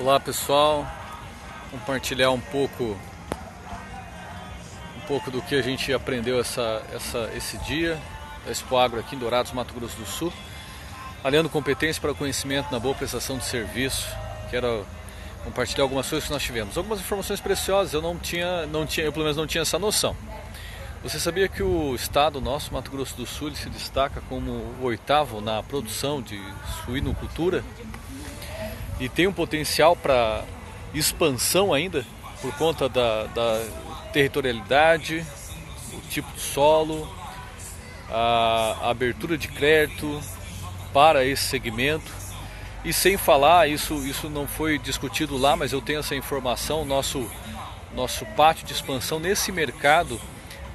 Olá pessoal, compartilhar um pouco do que a gente aprendeu esse dia da Expo Agro aqui em Dourados, Mato Grosso do Sul, aliando competência para o conhecimento na boa prestação de serviço. Quero compartilhar algumas coisas que nós tivemos, algumas informações preciosas. Eu eu pelo menos não tinha essa noção. Você sabia que o estado nosso, Mato Grosso do Sul, ele se destaca como o 8º na produção de suinocultura e tem um potencial para expansão ainda por conta da territorialidade, o tipo de solo, a abertura de crédito para esse segmento. E sem falar, isso não foi discutido lá, mas eu tenho essa informação, nosso pátio de expansão nesse mercado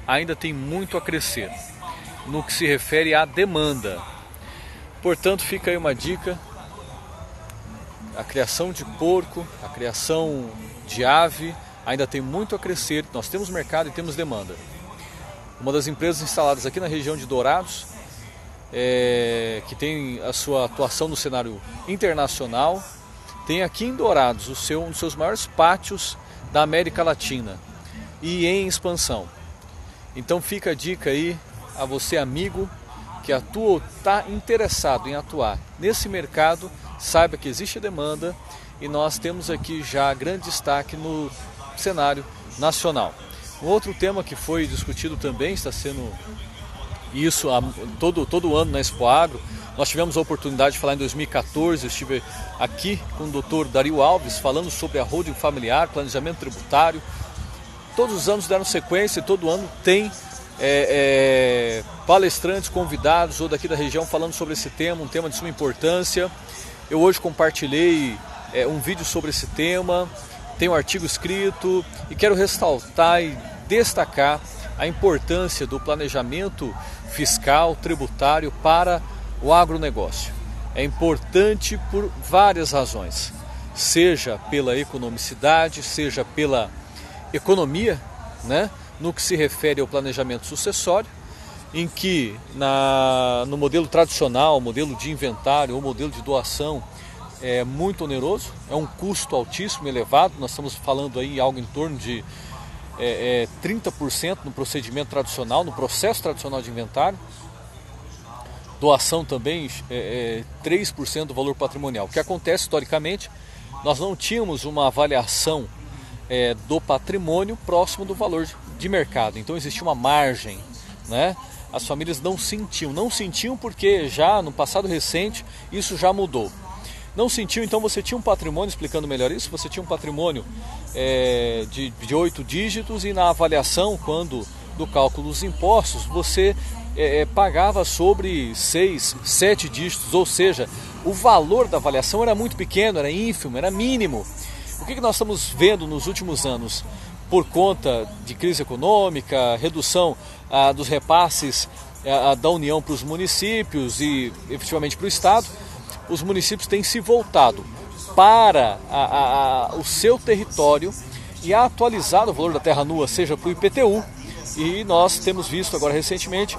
ainda tem muito a crescer no que se refere à demanda. Portanto, fica aí uma dica: a criação de porco, a criação de ave ainda tem muito a crescer. Nós temos mercado e temos demanda. Uma das empresas instaladas aqui na região de Dourados, que tem a sua atuação no cenário internacional, tem aqui em Dourados um dos seus maiores pátios da América Latina e em expansão. Então fica a dica aí a você, amigo, que atua ou está interessado em atuar nesse mercado. Saiba que existe demanda e nós temos aqui já grande destaque no cenário nacional. Um outro tema que foi discutido também, está sendo isso todo ano na Expo Agro. Nós tivemos a oportunidade de falar em 2014, eu estive aqui com o Dr. Dario Alves falando sobre a holding familiar, planejamento tributário. Todos os anos deram sequência e todo ano tem palestrantes, convidados ou daqui da região falando sobre esse tema, um tema de suma importância. Eu hoje compartilhei um vídeo sobre esse tema, tenho um artigo escrito e quero ressaltar e destacar a importância do planejamento fiscal, tributário para o agronegócio. É importante por várias razões, seja pela economicidade, seja pela economia, né? No que se refere ao planejamento sucessório, em que no modelo tradicional, modelo de inventário ou modelo de doação, é muito oneroso, é um custo altíssimo, elevado. Nós estamos falando aí algo em torno de 30% no procedimento tradicional, no processo tradicional de inventário. Doação também 3% do valor patrimonial. O que acontece historicamente, nós não tínhamos uma avaliação do patrimônio próximo do valor de mercado, então existia uma margem, né? As famílias não sentiam porque já no passado recente isso já mudou. Não sentiu, então você tinha um patrimônio, explicando melhor isso, você tinha um patrimônio de 8 dígitos e na avaliação, quando do cálculo dos impostos, você pagava sobre 6, 7 dígitos, ou seja, o valor da avaliação era muito pequeno, era ínfimo, era mínimo. O que nós estamos vendo nos últimos anos? Por conta de crise econômica, redução dos repasses da União para os municípios e efetivamente para o Estado, os municípios têm se voltado para o seu território e atualizado o valor da terra nua, seja para o IPTU, e nós temos visto agora recentemente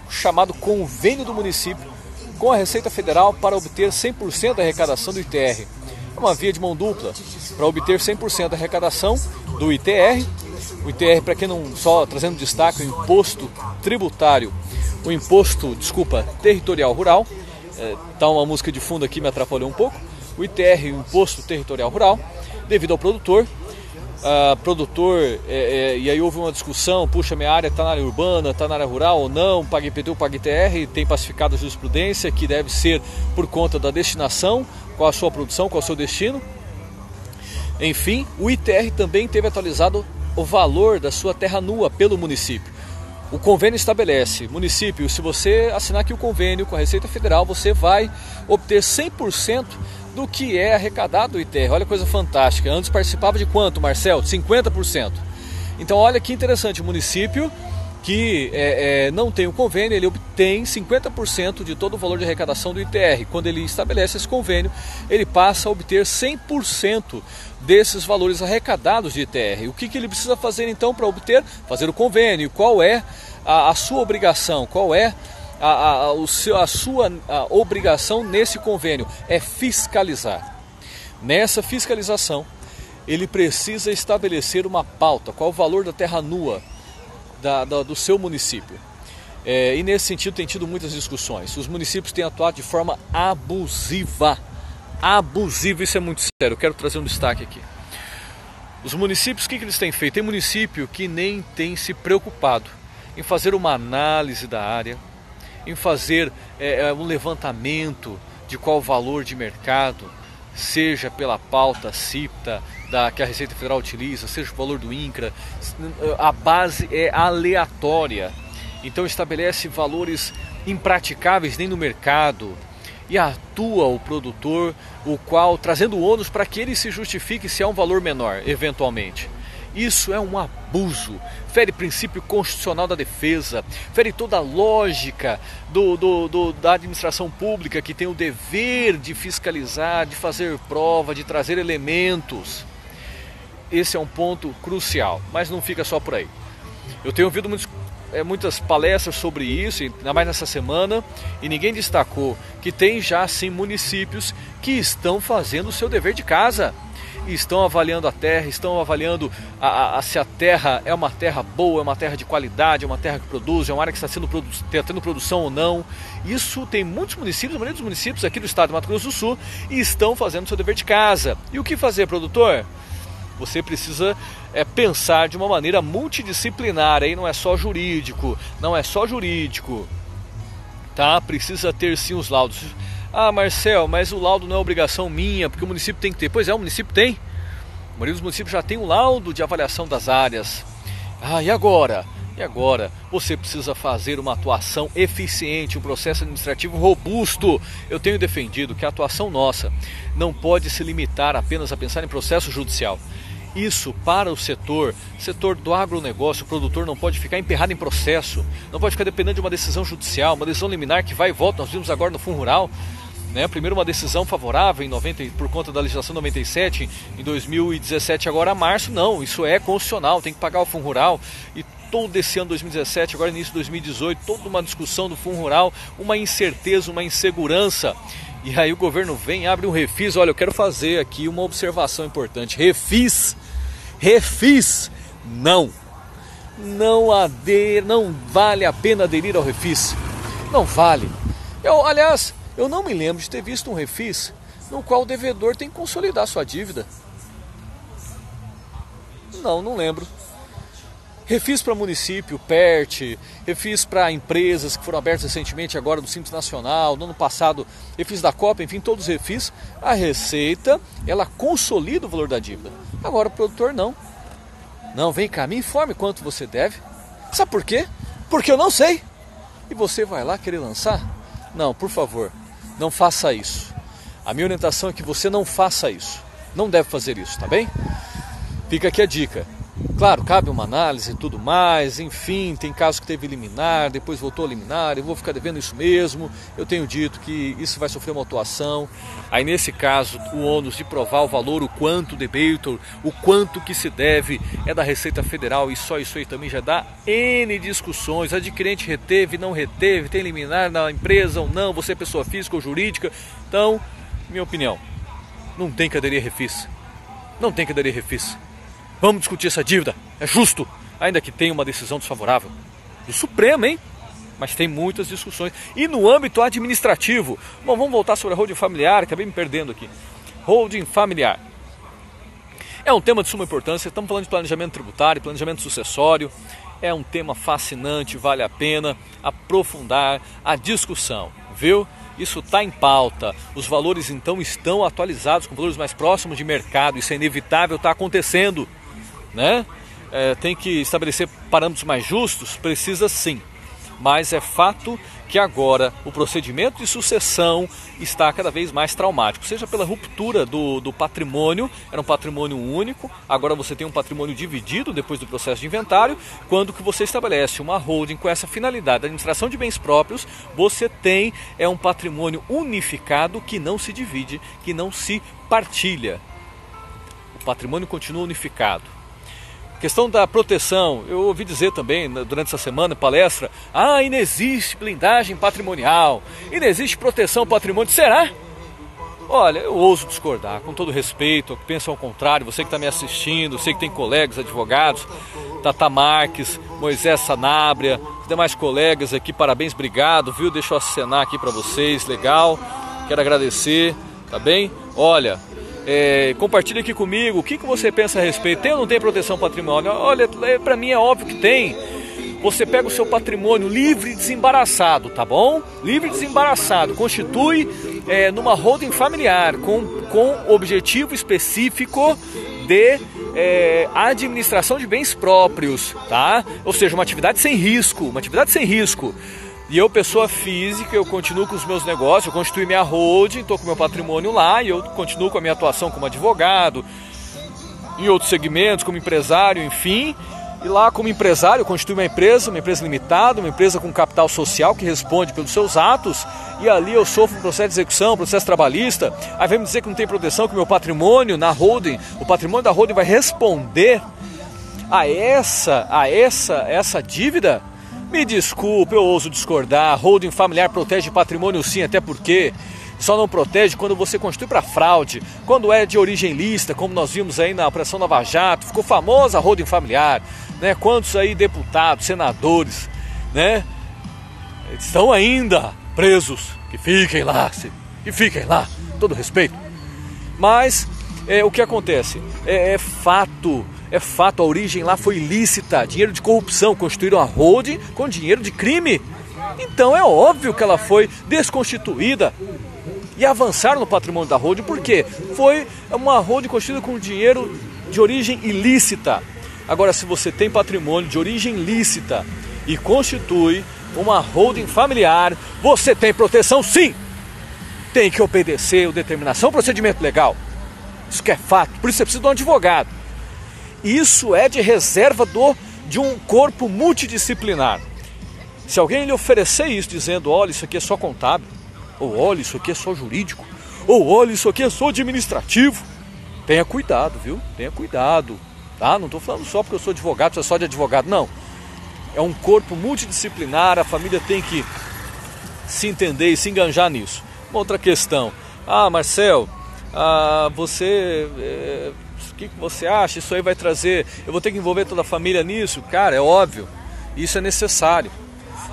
o chamado convênio do município com a Receita Federal para obter 100% da arrecadação do ITR. É uma via de mão dupla para obter 100% da arrecadação do ITR. O ITR, para quem não, só trazendo destaque, o imposto tributário, territorial rural. Tá uma música de fundo aqui, me atrapalhou um pouco. O ITR, o imposto territorial rural, devido ao produtor. E aí houve uma discussão: puxa, minha área está na área urbana, está na área rural ou não, paga IPTU, paga ITR, tem pacificado a jurisprudência que deve ser por conta da destinação, qual a sua produção, qual o seu destino. Enfim, o ITR também teve atualizado o valor da sua terra nua pelo município. O convênio estabelece: município, se você assinar aqui o convênio com a Receita Federal, você vai obter 100% do que é arrecadado do ITR. Olha que coisa fantástica. Antes participava de quanto, Marcel? 50%. Então olha que interessante, o município que não tem o convênio, ele obtém 50% de todo o valor de arrecadação do ITR. Quando ele estabelece esse convênio, ele passa a obter 100% desses valores arrecadados de ITR. O que ele precisa fazer então para obter? Fazer o convênio. Qual é a sua obrigação? Qual é a sua obrigação nesse convênio? É fiscalizar. Nessa fiscalização, ele precisa estabelecer uma pauta, qual o valor da terra nua do seu município. E nesse sentido tem tido muitas discussões. Os municípios têm atuado de forma abusiva. Abusiva, isso é muito sério. Eu quero trazer um destaque aqui. Os municípios, o que eles têm feito? Tem município que nem tem se preocupado em fazer uma análise da área, em fazer um levantamento de qual o valor de mercado, seja pela pauta CIPTA, que a Receita Federal utiliza, seja o valor do INCRA. A base é aleatória, então estabelece valores impraticáveis nem no mercado, e atua o produtor, o qual trazendo ônus para que ele se justifique se há um valor menor, eventualmente. Isso é um abuso, fere princípio constitucional da defesa, fere toda a lógica da administração pública, que tem o dever de fiscalizar, de fazer prova, de trazer elementos. Esse é um ponto crucial, mas não fica só por aí. Eu tenho ouvido muitas palestras sobre isso, ainda mais nessa semana, e ninguém destacou que tem já sim municípios que estão fazendo o seu dever de casa. Estão avaliando a terra, estão avaliando se a terra é uma terra boa, é uma terra de qualidade, é uma terra que produz, é uma área que está tendo produção ou não. Isso tem muitos municípios, a maioria dos municípios aqui do estado de Mato Grosso do Sul, e estão fazendo o seu dever de casa. E o que fazer, produtor? Você precisa pensar de uma maneira multidisciplinar, aí não é só jurídico, tá? Precisa ter sim os laudos. Ah, Marcel, mas o laudo não é obrigação minha, porque o município tem que ter. Pois é, o município tem. A maioria dos municípios já tem um laudo de avaliação das áreas. Ah, e agora? Você precisa fazer uma atuação eficiente, um processo administrativo robusto. Eu tenho defendido que a atuação nossa não pode se limitar apenas a pensar em processo judicial. Isso para o setor do agronegócio, o produtor não pode ficar emperrado em processo, não pode ficar dependendo de uma decisão judicial, uma decisão liminar que vai e volta. Nós vimos agora no Fundo Rural, né? Primeiro uma decisão favorável por conta da legislação 97, em 2017, agora março, não, isso é constitucional, tem que pagar o Fundo Rural. E todo esse ano 2017, agora início de 2018, toda uma discussão do Fundo Rural, uma incerteza, uma insegurança. E aí o governo vem, abre um refis. Olha, eu quero fazer aqui uma observação importante. Refis, não vale a pena aderir ao refis. Não vale. Aliás, eu não me lembro de ter visto um refis no qual o devedor tem que consolidar sua dívida. Não lembro. Refis para município, PERT, refis para empresas que foram abertas recentemente agora do Simples Nacional, no ano passado, refis da Copa, enfim, todos os refis. A Receita, ela consolida o valor da dívida. Agora o produtor não. Não, vem cá, me informe quanto você deve. Sabe por quê? Porque eu não sei. E você vai lá querer lançar? Não, por favor, não faça isso. A minha orientação é que você não faça isso. Não deve fazer isso, tá bem? Fica aqui a dica. Claro, cabe uma análise e tudo mais, enfim, tem casos que teve liminar, depois voltou a liminar, eu vou ficar devendo isso mesmo. Eu tenho dito que isso vai sofrer uma atuação. Aí nesse caso, o ônus de provar o valor, o quanto debitor, o quanto que se deve, é da Receita Federal, e só isso aí também já dá N discussões. Adquirente reteve, não reteve, tem liminar na empresa ou não, você é pessoa física ou jurídica. Então, minha opinião, não tem que aderir a refis. Não tem que aderir a refis. Vamos discutir essa dívida, é justo, ainda que tenha uma decisão desfavorável do Supremo, hein? Mas tem muitas discussões. E no âmbito administrativo, bom, vamos voltar sobre a holding familiar, acabei me perdendo aqui. Holding familiar. É um tema de suma importância, estamos falando de planejamento tributário, planejamento sucessório. É um tema fascinante, vale a pena aprofundar a discussão, viu? Isso está em pauta, os valores então estão atualizados com valores mais próximos de mercado, isso é inevitável, está acontecendo, né? Tem que estabelecer parâmetros mais justos, precisa sim, mas é fato que agora o procedimento de sucessão está cada vez mais traumático, seja pela ruptura do patrimônio, era um patrimônio único, agora você tem um patrimônio dividido depois do processo de inventário. Quando que você estabelece uma holding com essa finalidade de administração de bens próprios, você tem um patrimônio unificado que não se divide, que não se partilha. O patrimônio continua unificado. Questão da proteção, eu ouvi dizer também durante essa semana, palestra, inexiste blindagem patrimonial, inexiste proteção ao patrimônio. Será? Olha, eu ouso discordar, com todo respeito, penso ao contrário, você que está me assistindo, sei que tem colegas advogados, Tata Marques, Moisés Sanabria, os demais colegas aqui, parabéns, obrigado, viu? Deixa eu acenar aqui para vocês, legal, quero agradecer, tá bem? Olha, compartilha aqui comigo, o que você pensa a respeito, tem ou não tem proteção patrimonial? Olha, para mim é óbvio que tem. Você pega o seu patrimônio livre e desembaraçado, tá bom? Livre e desembaraçado, constitui numa holding familiar com objetivo específico de administração de bens próprios, tá? Ou seja, uma atividade sem risco, E eu, pessoa física, eu continuo com os meus negócios, eu constitui minha holding, estou com meu patrimônio lá e eu continuo com a minha atuação como advogado, em outros segmentos, como empresário, enfim. E lá, como empresário, eu constituo uma empresa limitada, uma empresa com capital social que responde pelos seus atos, e ali eu sofro um processo de execução, processo trabalhista. Aí vem me dizer que não tem proteção, que o meu patrimônio na holding, o patrimônio da holding vai responder a essa dívida? Me desculpe, eu ouso discordar. Holding familiar protege patrimônio sim, até porque só não protege quando você constitui para fraude, quando é de origem lícita, como nós vimos aí na Operação Lava Jato, ficou famosa a holding familiar, né? Quantos aí deputados, senadores, né, estão ainda presos, que fiquem lá, todo respeito. Mas o que acontece? É fato, a origem lá foi ilícita, dinheiro de corrupção, constituíram a holding com dinheiro de crime. Então é óbvio que ela foi desconstituída. E avançaram no patrimônio da holding, porque foi uma holding constituída com dinheiro de origem ilícita. Agora, se você tem patrimônio de origem lícita e constitui uma holding familiar, você tem proteção sim! Tem que obedecer a determinação, procedimento legal. Isso que é fato, por isso você precisa de um advogado. Isso é de reserva de um corpo multidisciplinar. Se alguém lhe oferecer isso, dizendo, olha, isso aqui é só contábil, ou olha, isso aqui é só jurídico, ou olha, isso aqui é só administrativo, tenha cuidado, viu? Tenha cuidado, tá? Não estou falando só porque eu sou advogado, você é só de advogado, não. É um corpo multidisciplinar, a família tem que se entender e se enganjar nisso. Uma outra questão, Marcel, você, o que você acha? Isso aí vai trazer, eu vou ter que envolver toda a família nisso? Cara, é óbvio, isso é necessário,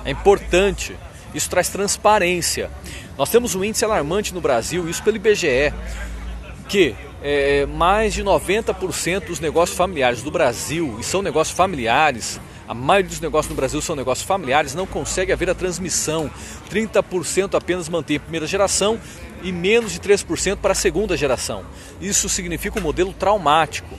é importante. Isso traz transparência. Nós temos um índice alarmante no Brasil, isso pelo IBGE, que mais de 90% dos negócios familiares do Brasil, e são negócios familiares, a maioria dos negócios no Brasil são negócios familiares, não consegue haver a transmissão. 30% apenas mantém a primeira geração e menos de 3% para a segunda geração. Isso significa um modelo traumático.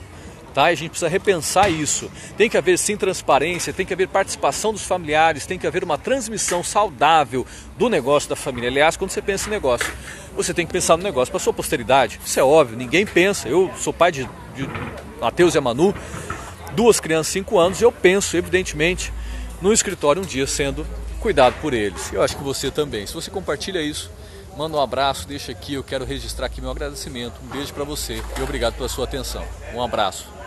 Tá? E a gente precisa repensar isso. Tem que haver sim transparência, tem que haver participação dos familiares, tem que haver uma transmissão saudável do negócio da família. Aliás, quando você pensa em negócio, você tem que pensar no negócio para a sua posteridade. Isso é óbvio, ninguém pensa. Eu sou pai de Matheus e a Manu, 2 crianças, 5 anos, e eu penso, evidentemente, no escritório um dia sendo cuidado por eles. Eu acho que você também. Se você compartilha isso, manda um abraço, deixa aqui, eu quero registrar aqui meu agradecimento. Um beijo para você e obrigado pela sua atenção. Um abraço.